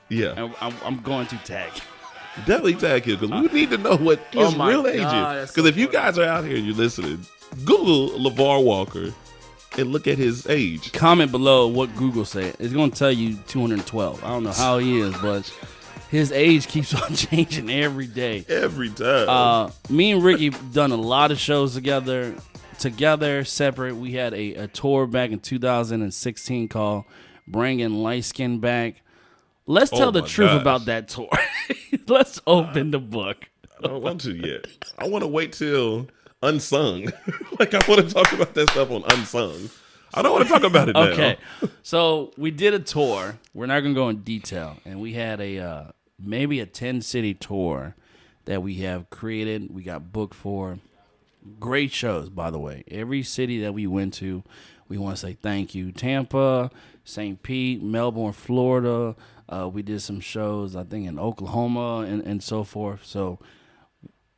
Yeah. And I'm going to tag. Definitely tag him because we need to know what his real age is. Because if you guys are out here and you're listening, Google LeVar Walker and look at his age. Comment below what Google said. It's going to tell you 212. I don't know how he is, but his age keeps on changing every day. Every time. Me and Ricky done a lot of shows together, separate. We had a tour back in 2016 called Bringing Light Skin Back. Let's tell the truth about that tour. Let's open the book. I don't want to yet. I want to wait till Unsung. Like, I want to talk about that stuff on Unsung. I don't want to talk about it now. Okay. So we did a tour. We're not going to go in detail. And we had a maybe a 10-city tour that we have created. We got booked for. Great shows, by the way. Every city that we went to, we want to say thank you. Tampa, St. Pete, Melbourne, Florida. We did some shows, I think, in Oklahoma and so forth. So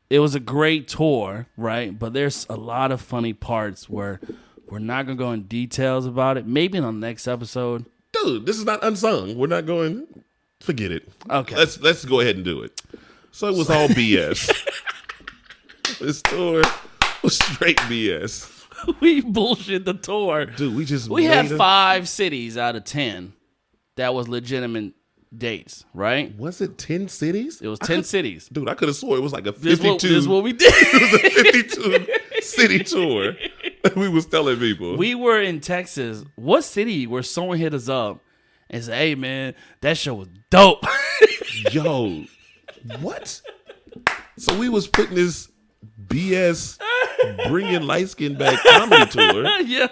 it was a great tour, right? But there's a lot of funny parts where we're not going to go in details about it. Maybe in the next episode. Dude, this is not Unsung. We're not going. Forget it. Okay. Let's go ahead and do it. So it was all BS. This tour was straight BS. We bullshit the tour. Dude, we had 5 cities out of 10 that was legitimate dates, right? Was it 10 cities? It was 10 cities. Dude, I could have swore it was like a 52. This is what we did. It was a 52 city tour. We was telling people. We were in Texas. What city where someone hit us up and said, hey, man, that show was dope. Yo, what? So we was putting this BS Bringing Light Skin Back comedy tour. Yeah.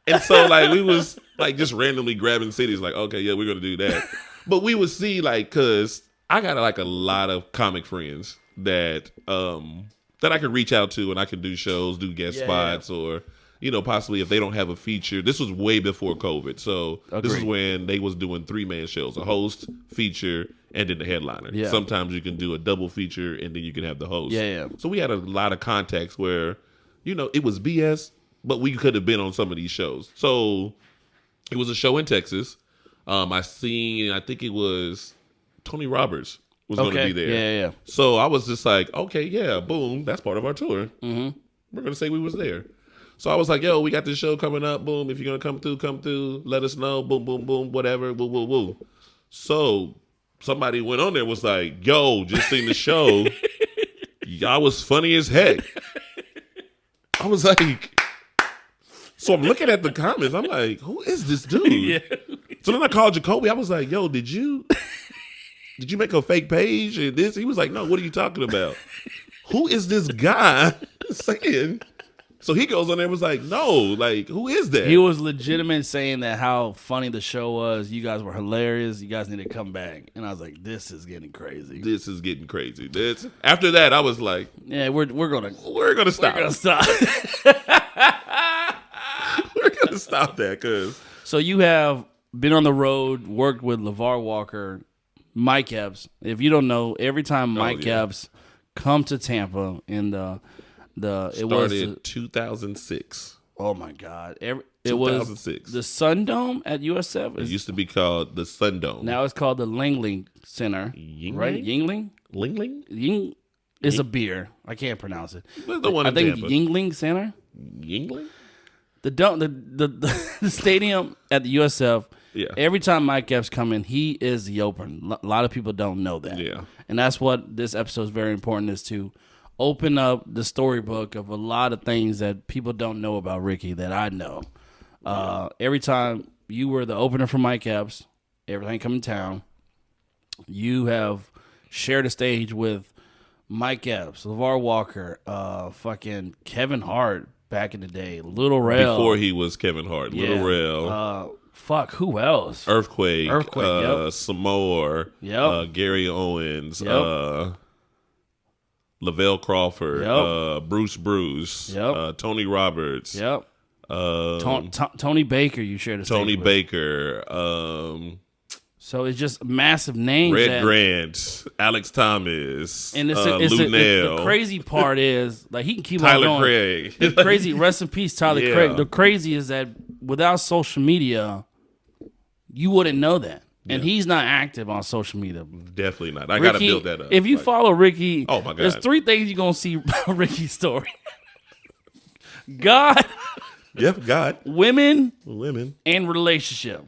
And so, like, we was, like, just randomly grabbing cities, like, okay, yeah, we're going to do that. But we would see, like, because I got, like, a lot of comic friends that I could reach out to and I could do shows, do guest spots, or, you know, possibly if they don't have a feature. This was way before COVID. So This is when they was doing 3-man shows, a host, feature, and then the headliner. Yeah. Sometimes you can do a double feature and then you can have the host. Yeah. So we had a lot of contacts where, you know, it was BS, but we could have been on some of these shows. So it was a show in Texas. I think it was Tony Roberts was going to be there. Yeah. So I was just like, okay, yeah, boom, that's part of our tour. Mm-hmm. We're going to say we was there. So I was like, yo, we got this show coming up. Boom, if you're going to come through, let us know. Boom, boom, boom, whatever, woo, woo, woo. So somebody went on there was like, yo, just seen the show. Y'all was funny as heck. I was like, so I'm looking at the comments. I'm like, who is this dude? Yeah. So then I called Jacoby. I was like, yo, did you make a fake page and this? He was like, no, what are you talking about? Who is this guy saying? So he goes on there and was like, no, like, who is that? He was legitimate saying that how funny the show was. You guys were hilarious. You guys need to come back. And I was like, this is getting crazy. This is getting crazy. After that, I was like, yeah, we're gonna stop. We're gonna stop. We're gonna stop that because. So you have been on the road, worked with LeVar Walker, Mike Epps. If you don't know, every time Mike Epps come to Tampa in it was 2006. Oh my God! It 2006. Was the Sun Dome at USF. It used to be called the Sun Dome. Now it's called the Langling Center. Yingling? Right? Yingling? Lingling? Ying is a beer. I can't pronounce it. Where's the one I think it's Yingling Center. Yingling? The stadium at the USF. Yeah. Every time Mike Epps come in, he is the opener. A lot of people don't know that. Yeah. And that's what this episode is very important, is to open up the storybook of a lot of things that people don't know about Rickey that I know. Every time you were the opener for Mike Epps, everything coming to town, you have shared a stage with Mike Epps, LeVar Walker, fucking Kevin Hart back in the day, Little Rel. Before he was Kevin Hart, Yeah. Little Rel. Who else? Earthquake, yep. Samoa, Yep. Gary Owens, Yep. Lavelle Crawford, Yep. Bruce, Yep. Tony Roberts, Yep. Tony Baker, you shared a stage Tony with. Baker, So it's just massive names. Red Grant, Alex Thomas, And Lunell. the crazy part is, like, he can keep Tyler on going. Craig. The crazy, rest in peace, Tyler Yeah. Craig. The crazy is that without social media, you wouldn't know that. And he's not active on social media. Definitely not. I got to build that up. If you follow Rickey, oh my God, there's 3 things you're going to see about Rickey's story. God. Yep, God. Women. And relationship.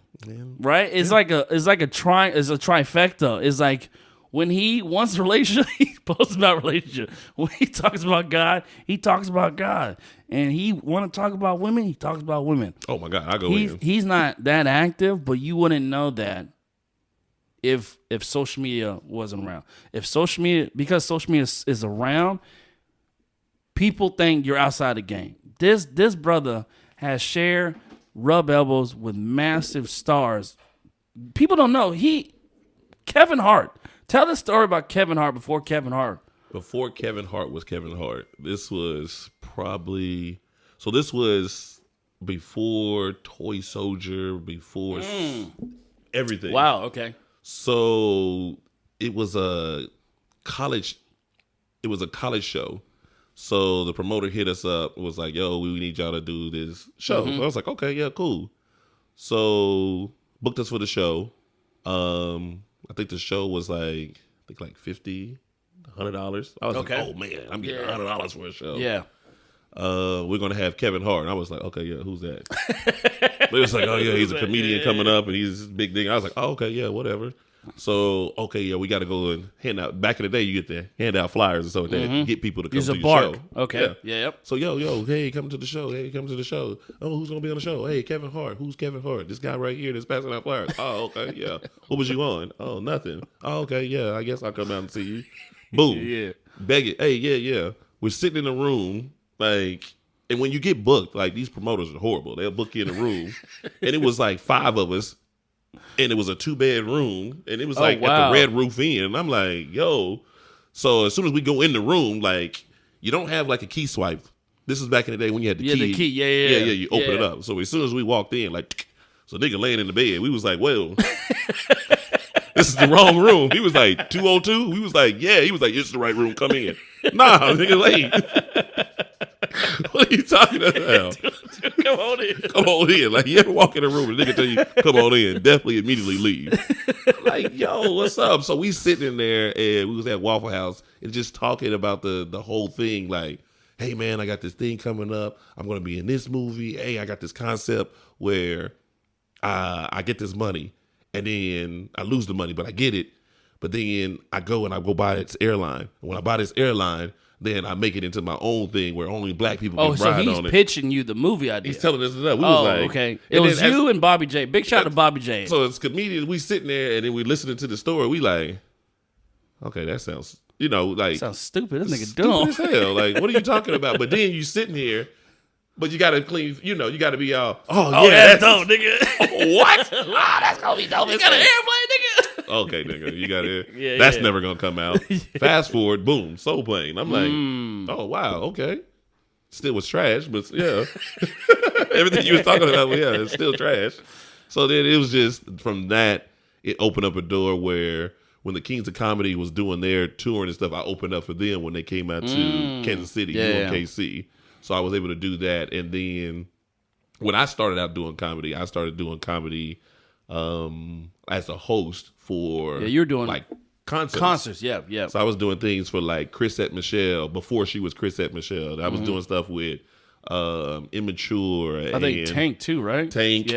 Right? It's like a trifecta. It's like when he wants a relationship, he posts about relationship. When he talks about God, he talks about God. And he want to talk about women, he talks about women. Oh my God, I go in. He's not that active, but you wouldn't know that if social media wasn't around. Because social media is around, people think you're outside the game. This brother has shared rub elbows with massive stars. People don't know. Kevin Hart. Tell the story about Kevin Hart before Kevin Hart. Before Kevin Hart was Kevin Hart. This was this was before Toy Soldier, before everything. Wow, okay. So it was a college show. So the promoter hit us up, was like, yo, we need y'all to do this show. So I was like, okay, yeah, cool. So booked us for the show. I think the show was like $50, $100. I was like, oh man, I'm getting $100 for a show. Yeah. We're gonna have Kevin Hart. And I was like, okay, yeah, who's that? They was like, oh yeah, he's a comedian coming up and he's this big thing. I was like, oh, okay, yeah, whatever. So, okay, yeah, we got to go and hand out. Back in the day, you get to hand out flyers and stuff like that, get people to come to your show. Okay, yeah, yep. So, yo, hey, come to the show. Hey, come to the show. Oh, who's going to be on the show? Hey, Kevin Hart. Who's Kevin Hart? This guy right here that's passing out flyers. Oh, okay, yeah. What was you on? Oh, nothing. Oh, okay, yeah, I guess I'll come out and see you. Boom. Yeah. Beg it. Hey, yeah. We're sitting in a room, like, and when you get booked, like, these promoters are horrible. They'll book you in a room, and it was like 5 of us. And it was a 2-bed room, and it was at the Red Roof Inn. And I'm like, yo. So as soon as we go in the room, like, you don't have like a key swipe. This is back in the day when you had the key. The key, yeah. You open it up. So as soon as we walked in, like, so nigga laying in the bed, we was like, well, this is the wrong room. He was like, 202? We was like, yeah. He was like, it's the right room. Come in. Nah, nigga, late. What are you talking about? Come on in. Come on in. Like, you ever walk in a room and a nigga tell you, come on in, definitely immediately leave. Like, yo, what's up? So we sitting in there and we was at Waffle House and just talking about the whole thing. Like, hey, man, I got this thing coming up. I'm going to be in this movie. Hey, I got this concept where I get this money and then I lose the money, but I get it. But then I go buy this airline. And when I buy this airline, then I make it into my own thing where only black people can ride on it. Oh, so he's pitching you the movie idea. He's telling us that. We was like, okay. It was you and Bobby J. Big shout out to Bobby J. So as comedians, we sitting there and then we listening to the story. We like, okay, that sounds, like. Sounds stupid. This nigga dumb. Stupid as hell. Like, what are you talking about? But then you sitting here, but you got to clean, you got to be all, yeah. That's dope, nigga. What? That's going to be dope. You got an airplane, nigga. Okay, nigga, you got it. That's never gonna come out. Fast forward, boom, Soul Plane. I'm like, oh wow, okay. Still was trash, but yeah, everything you was talking about, it's still trash. So then it was just from that, it opened up a door where when the Kings of Comedy was doing their touring and stuff, I opened up for them when they came out to Kansas City, KC. So I was able to do that, and then when I started out doing comedy, I started doing comedy as a host for you're doing like concerts. Yeah. So I was doing things for like Chrisette Michelle before she was Chrisette Michelle. I was doing stuff with Immature. I think Tank too, right? Tank,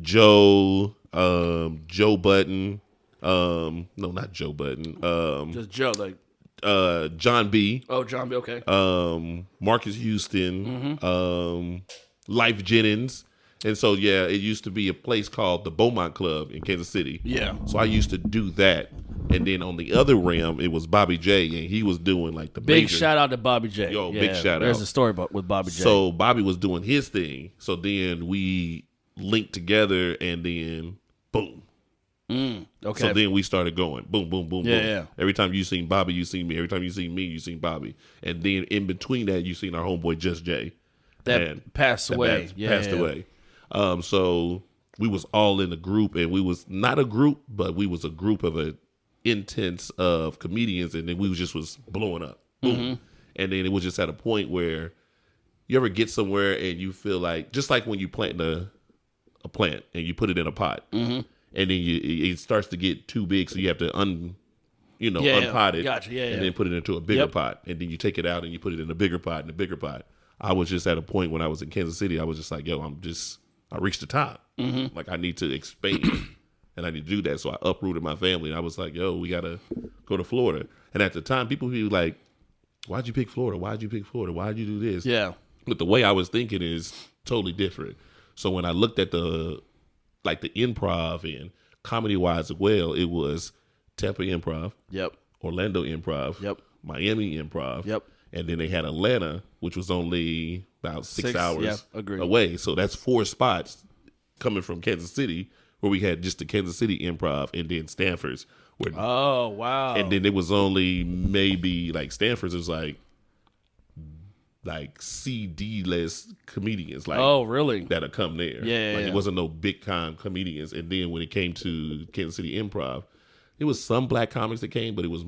Joe Button. No, not Joe Button. Just Joe, like John B. Oh, John B. Okay. Marcus Houston. Life Jennings. And so, it used to be a place called the Beaumont Club in Kansas City. Yeah. So I used to do that. And then on the other rim, it was Bobby J. And he was doing like the big shout out to Bobby J. Big shout out. There's a story with Bobby J. So Bobby was doing his thing. So then we linked together and then boom. Okay. So then we started going boom, boom, boom, boom. Yeah. Every time you seen Bobby, you seen me. Every time you seen me, you seen Bobby. And then in between that, you seen our homeboy Just Jay. That passed away. Passed away. So we was all in a group, and we was not a group, but we was a group of a intense of comedians, and then we was blowing up. Boom. And then it was just at a point where you ever get somewhere and you feel like, just like when you plant a plant and you put it in a pot, and and then it starts to get too big, so you have to unpot it, gotcha, and then put it into a bigger pot, and then you take it out and you put it in a bigger pot and a bigger pot. I was just at a point when I was in Kansas City, I was just like, yo, I reached the top. Mm-hmm. Like I need to expand, and I need to do that. So I uprooted my family, and I was like, yo, we gotta go to Florida. And at the time, people would be like, why'd you pick Florida? Why'd you pick Florida? Why'd you do this? Yeah. But the way I was thinking is totally different. So when I looked at the improv and comedy wise as well, it was Tampa Improv, Yep. Orlando Improv, Yep. Miami Improv, Yep. and then they had Atlanta, which was only about 6 hours agreed. away. So that's 4 spots coming from Kansas City, where we had just the Kansas City Improv and then Stanford's. Oh, wow. And then it was only maybe like Stanford's was like CD list comedians, like oh, really? that'll come there. Yeah, It wasn't no big time comedians. And then when it came to Kansas City Improv, it was some black comics that came, but it was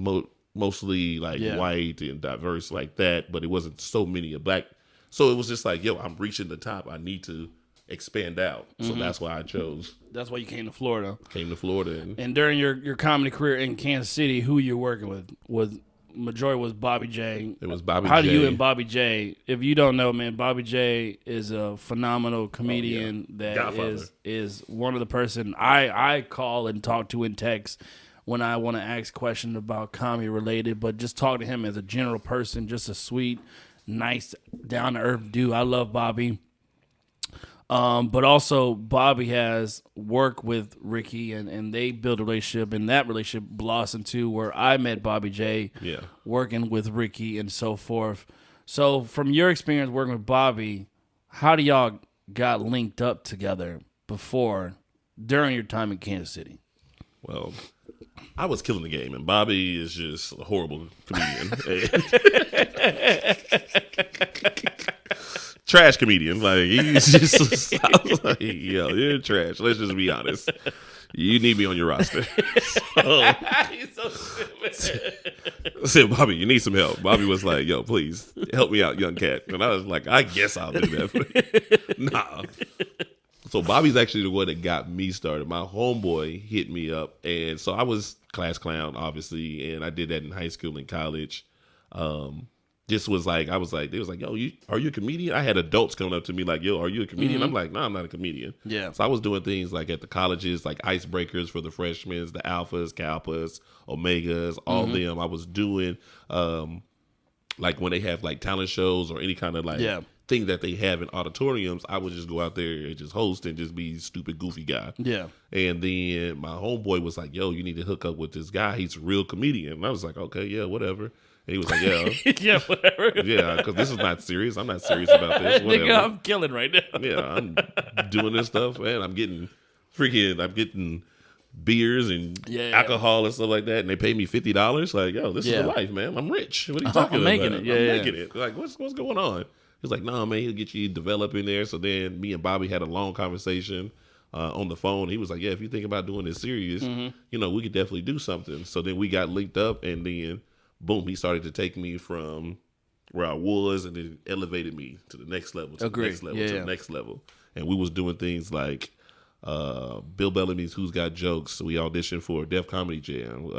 mostly like white and diverse like that. But it wasn't so many of black. So it was just like, yo, I'm reaching the top. I need to expand out. So that's why I chose. That's why you came to Florida. And during your comedy career in Kansas City, who you working with? Majority was Bobby J. It was Bobby J. How do you and Bobby J? If you don't know, man, Bobby J is a phenomenal comedian that is one of the person I call and talk to in text when I want to ask questions about comedy related, but just talk to him as a general person, just a sweet, nice, down to earth dude. I love Bobby. But also Bobby has worked with Rickey and they built a relationship, and that relationship blossomed too, where I met Bobby J working with Rickey and so forth. So from your experience working with Bobby, how do y'all got linked up together during your time in Kansas City? Well, I was killing the game, and Bobby is just a horrible comedian. Trash comedian. Like, he's just, I was like, yo, you're trash. Let's just be honest. You need me on your roster. He's so stupid. I said, Bobby, you need some help. Bobby was like, yo, please help me out, young cat. And I was like, I guess I'll do that for you. Nah. So Bobby's actually the one that got me started. My homeboy hit me up. And so I was class clown, obviously. And I did that in high school and college. Just was like, I was like, they was like, yo, are you a comedian? I had adults coming up to me like, yo, are you a comedian? I'm like, no, I'm not a comedian. Yeah. So I was doing things like at the colleges, like icebreakers for the freshmen, the alphas, kalpas, omegas, all of them. I was doing, like when they have like talent shows or any kind of like thing that they have in auditoriums, I would just go out there and just host and just be stupid, goofy guy. Yeah. And then my homeboy was like, yo, you need to hook up with this guy. He's a real comedian. And I was like, okay, yeah, whatever. And he was like, yeah. Yeah, whatever. Yeah, because this is not serious. I'm not serious about this. Whatever. Nigga, I'm killing right now. Yeah, I'm doing this stuff, man. I'm getting beers and alcohol and stuff like that, and they pay me $50. Like, yo, this is the life, man. I'm rich. What are you talking about? I'm making it. Yeah, I'm making it. Like, what's going on? He's like, no, man, he'll get you developing there. So then me and Bobby had a long conversation on the phone. He was like, yeah, if you think about doing this serious, we could definitely do something. So then we got linked up, and then boom, he started to take me from where I was and then elevated me to the next level, to the next level. And we was doing things like Bill Bellamy's Who's Got Jokes. So we auditioned for Def Comedy Jam,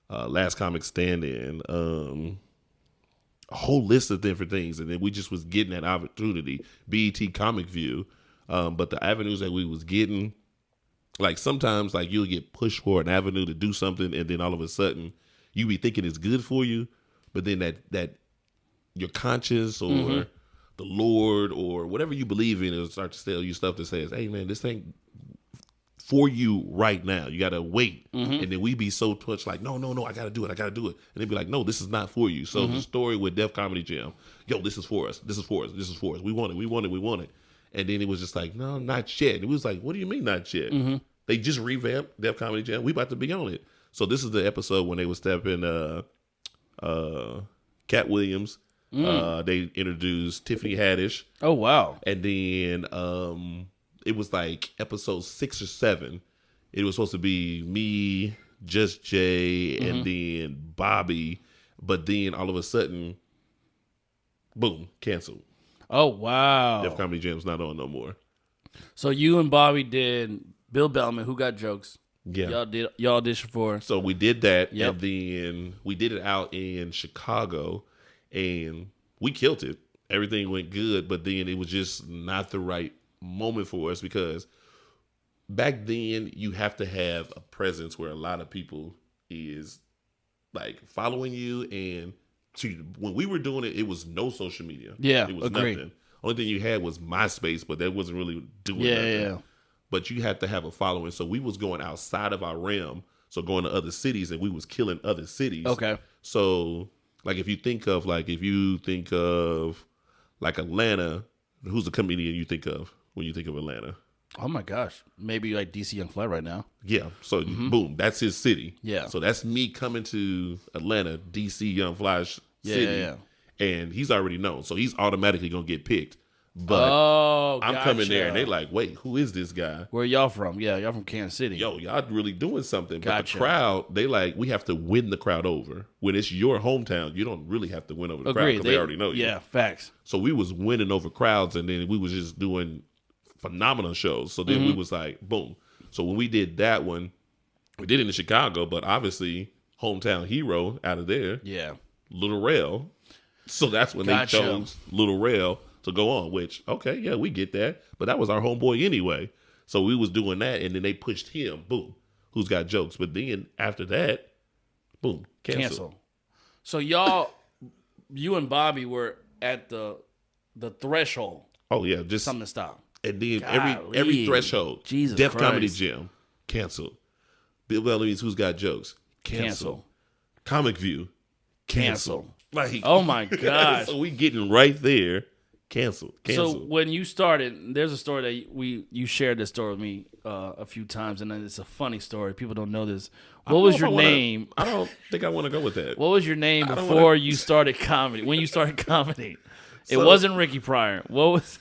Last Comic Stand-In, a whole list of different things. And then we just was getting that opportunity, BET Comic View. But the avenues that we was getting, like sometimes like you'll get pushed for an avenue to do something, and then all of a sudden you be thinking it's good for you, but then that your conscience or the Lord or whatever you believe in will start to tell you stuff that says, hey man, this ain't for you right now. You gotta wait. And then we be so much like, no, I gotta do it. And they be like, no, this is not for you. So the story with Def Comedy Jam, yo, this is for us. We want it. And then it was just like, no, not yet. And it was like, what do you mean not yet? They just revamped Def Comedy Jam. We about to be on it. So this is the episode when they was stepping Cat Williams. They introduced Tiffany Haddish. Oh wow! And then it was like episode 6 or 7. It was supposed to be me, Just Jay, and then Bobby. But then all of a sudden, boom, canceled. Oh wow! Def Comedy Jam's not on no more. So you and Bobby did Bill Bellman, Who Got Jokes? Yeah. Y'all auditioned for. So we did that, Yep. and then we did it out in Chicago, and we killed it. Everything went good, but then it was just not the right moment for us because back then you have to have a presence where a lot of people is like following you, and when we were doing it, it was no social media. Yeah, it was agreed. nothing. Only thing you had was MySpace, but that wasn't really doing nothing. Yeah. But you have to have a following. So we was going outside of our realm, so going to other cities, and we was killing other cities. Okay. So like if you think of like Atlanta, who's the comedian you think of when you think of Atlanta? Oh my gosh, maybe like DC Young Fly right now. Yeah. So boom, that's his city. Yeah. So that's me coming to Atlanta, DC Young Fly's city. Yeah. And he's already known, so he's automatically gonna get picked. But I'm coming there, and they like, wait, who is this guy? Where y'all from? Yeah, y'all from Kansas City. Yo, y'all really doing something. But Gotcha. the crowd, they like, we have to win the crowd over. When it's your hometown, you don't really have to win over the crowd because they already know you. Yeah, facts. So we was winning over crowds, and then we was just doing phenomenal shows. So then we was like, boom. So when we did that one, we did it in Chicago, but obviously hometown hero out of there, Yeah. Little Rail. So that's when they chose Little Rail to go on, which, okay, yeah, we get that. But that was our homeboy anyway. So we was doing that, and then they pushed him, boom, Who's Got Jokes. But then after that, boom, cancel. So you and Bobby were at the threshold. Oh, yeah, just Something to stop. And then Golly. every threshold, Jesus Def Christ. Comedy Jam, canceled. Bill Bellamy's Who's Got Jokes, cancel. Comic View, cancel. Like, Oh my gosh. So we getting right there, cancel. So when you started, there's a story that you shared this story with me a few times, and it's a funny story. People don't know this. What was your name? I don't think I want to go with that. What was your name before you started comedy? When you started comedy, it So- wasn't Rickey Pryor. What was?